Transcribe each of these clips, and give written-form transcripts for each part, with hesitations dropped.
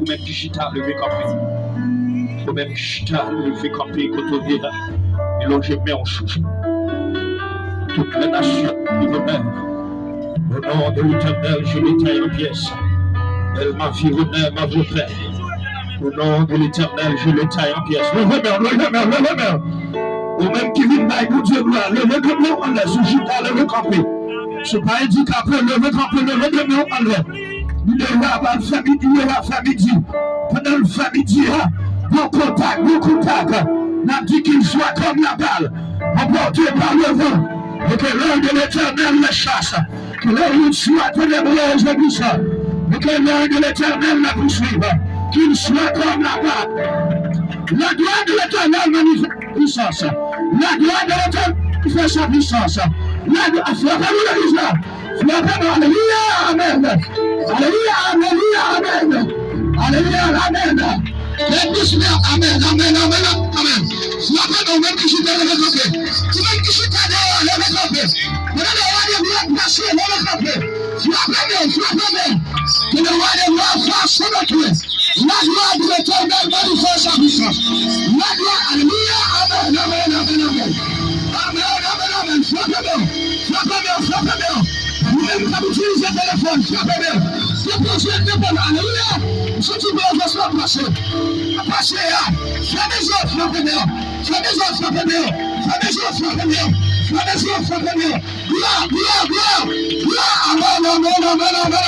Même digital, levé campé. Même digital, levé campé, côté et logé en chouchou. Toutes les nations du honneur. Au nom de l'Éternel, je l'éteins en pièces. Elle m'a fait honneur, ma vie père. Au nom de l'Éternel, je l'éteins en pièces. Le au même qui vit là, pour Dieu, le campé, on laisse le digital, le campé. Ce n'est pas handicapé, le campé, on laisse. Il est là, la famille, il est là, la famille. Pendant le famille, bon contact, n'a dit qu'il soit comme la balle, emporté par le vent, et que l'œil de l'Éternel le chasse, que l'œil soit ténébreuse de Bissa, et que l'œil de l'Éternel la poursuive, qu'il soit comme la balle. La gloire de l'Éternel manifeste sa puissance, la gloire de l'Éternel manifeste sa puissance, la gloire, frappez-nous, alléluia, amen. Alléluia, alléluia, amen. Alléluia, amen. Amen, amen, amen, amen. Frappez-nous, même qui j'étais le campé. Même qui j'étais dehors, le campé. Maintenant, le roi des rois passé, le campé. Frappez-nous. Que le roi des rois fasse son autre. La gloire de l'Éternel manifeste sa puissance. La gloire, alléluia, amen, amen, amen, amen. Amen, amen, amen. Frappez-nous. Vous-même, quand vous utilisez le téléphone, frappez-nous. Déposez le téléphone, alléluia. Si tu veux, je serai passé. Passez là. Fais des autres, frappez-nous. Gloire.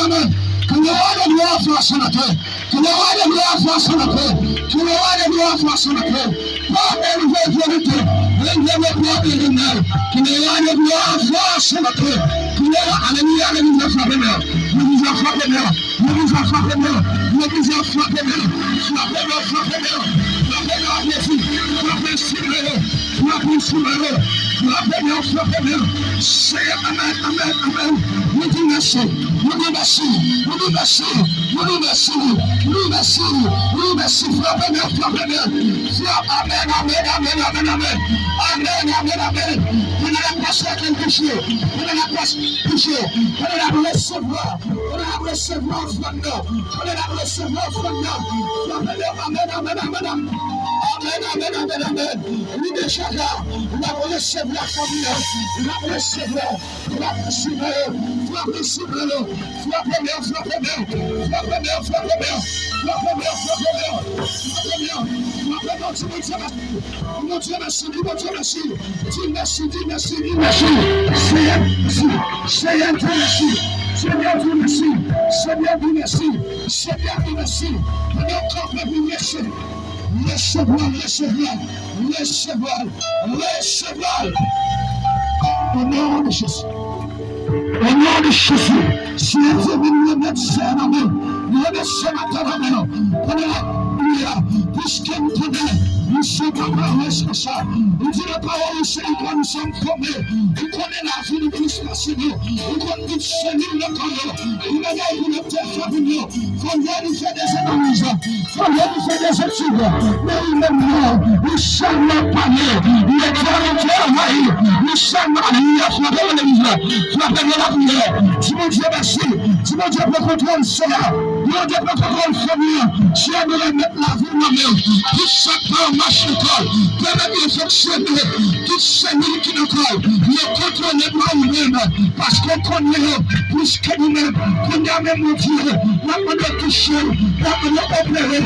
Amen. Que le roi de gloire fasse son accueil. Que le roi de gloire fasse son accueil. Que le roi de gloire fasse son accueil. Pas élevé vérité. Élevez gloire éternelle. Que le roi de gloire fasse son accueil. Que le roi, alléluia, nous a frappé. Say amen. We do mercy. On a la place à toucher. On a la place à toucher. On a la recevoir. Amen. Lui déjà là, on va recevoir la famille. On va recevoir. Recevoir. Au nom de Jésus. Au nom de Jésus. Si vous voulez me mettre ça dans le matin, puisque nous ne sommes pas responsables. Nous disons la parole du Seigneur, nous sommes formés. Nous connaissons la vie de Christ, nous connaissons le Seigneur, le corps. Nous avons une terre familiale. Il faut nous faire des analyses. Il faut nous faire des études. Mais nous sommes parlés. Nous sommes frappés la prière. Si mon Dieu merci, si mon Dieu peut contrôler cela, mon Dieu peut contrôler la famille. Si on doit mettre la vie moi-même, tout ça par marche l'école, permet de fonctionner, tout ce qui nous colle, nous contrôlons pas nous-mêmes, parce qu'on connaît plus que nous-mêmes, qu'on a même mon Dieu, nous avons touché, nous avons opéré,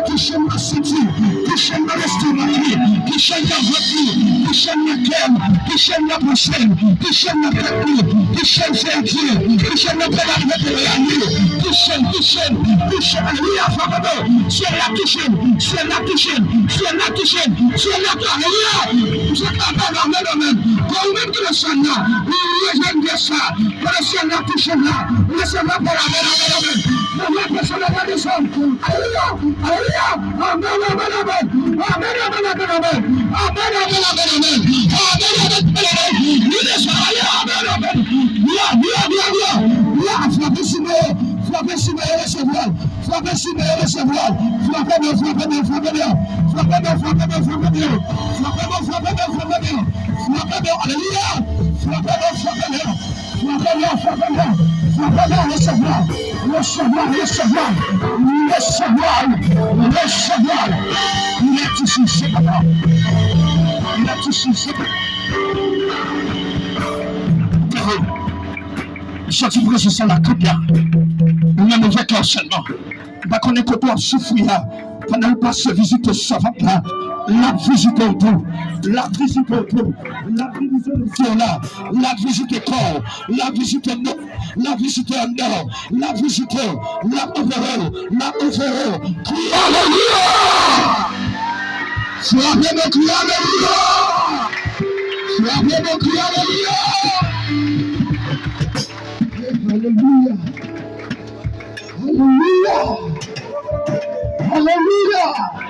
touché ma cité, touché ma l'estomac, touché la voiture, touché la terre, touché la prochaine, touché la tête, touché le fertier, touché le pédale de l'année, touché, alléluia, frère, c'est la touché, alléluia, je t'appelle, pour même que le Seigneur, j'aime bien ça, pour le Seigneur touché là, le Seigneur pour la personne de la maison, alléluia, amen. frappez sur moi, frappez sur moi, recevoir, frappez sur moi, recevoir, frappez-moi, frappez-moi, frappez-moi, frappez-moi, frappez-moi, frappez-moi, frappez-moi, frappez-moi, frappez-moi, frappez-moi, alléluia, frappez-moi, frappez-moi, frappez-moi, frappez-moi, frappez-moi, recevoir, recevoir, recevoir, recevoir, recevoir, il est ici, c'est papa, il est ici, c'est papa. Sorti présence à la caméra. On a mauvais cœur seulement. Bah qu'on est côté souffrir. Pendant pas se visiter savante là. La visite au tout. La visite au tout. La visite au ciel là. La visite au corps. La visite au nom. La visite au nord. La visite la overall. La overall. Crie alléluia. Frappez-moi, crie alléluia. Frappez-moi, crie alléluia. Alléluia. Alléluia. Alléluia.